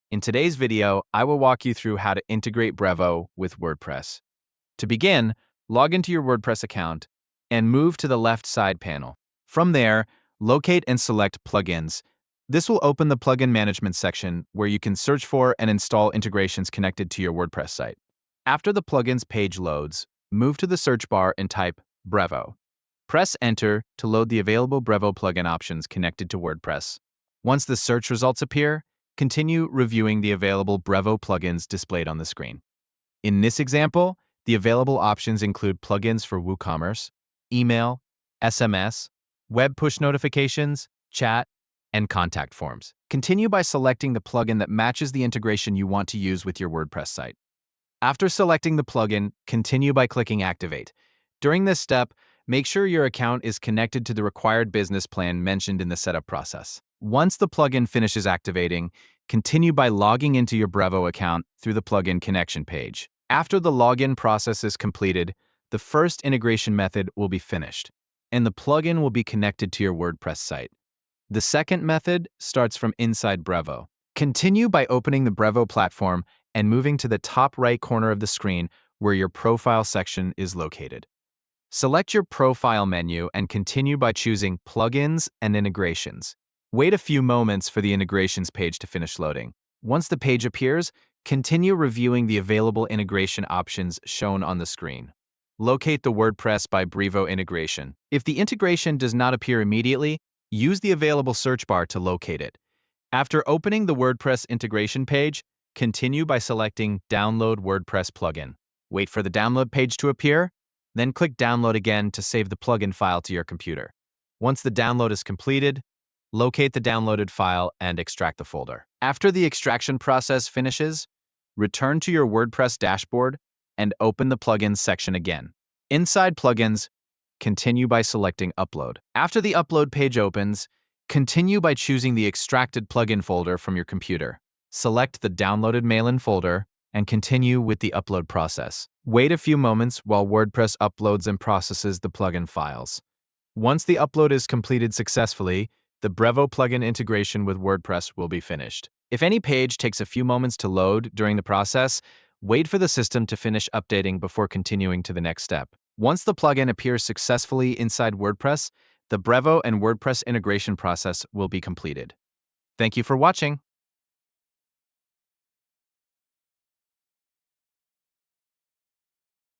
In today's video, I will walk you through how to integrate Brevo with WordPress. To begin, log into your WordPress account and move to the left side panel. From there, locate and select Plugins. This will open the plugin management section where you can search for and install integrations connected to your WordPress site. After the plugins page loads, move to the search bar and type Brevo. Press Enter to load the available Brevo plugin options connected to WordPress. Once the search results appear, continue reviewing the available Brevo plugins displayed on the screen. In this example, the available options include plugins for WooCommerce, email, SMS, web push notifications, chat, and contact forms. Continue by selecting the plugin that matches the integration you want to use with your WordPress site. After selecting the plugin, continue by clicking Activate. During this step, make sure your account is connected to the required business plan mentioned in the setup process. Once the plugin finishes activating, continue by logging into your Brevo account through the plugin connection page. After the login process is completed, the first integration method will be finished, and the plugin will be connected to your WordPress site. The second method starts from inside Brevo. Continue by opening the Brevo platform and moving to the top right corner of the screen where your profile section is located. Select your profile menu and continue by choosing Plugins and Integrations. Wait a few moments for the integrations page to finish loading. Once the page appears, continue reviewing the available integration options shown on the screen. Locate the WordPress by Brevo integration. If the integration does not appear immediately, use the available search bar to locate it. After opening the WordPress integration page, continue by selecting Download WordPress plugin. Wait for the download page to appear, then click Download again to save the plugin file to your computer. Once the download is completed, locate the downloaded file and extract the folder. After the extraction process finishes, return to your WordPress dashboard and open the Plugins section again. Inside Plugins, continue by selecting Upload. After the upload page opens, continue by choosing the extracted plugin folder from your computer. Select the downloaded mail-in folder and continue with the upload process. Wait a few moments while WordPress uploads and processes the plugin files. Once the upload is completed successfully, the Brevo plugin integration with WordPress will be finished. If any page takes a few moments to load during the process, wait for the system to finish updating before continuing to the next step. Once the plugin appears successfully inside WordPress, the Brevo and WordPress integration process will be completed. Thank you for watching.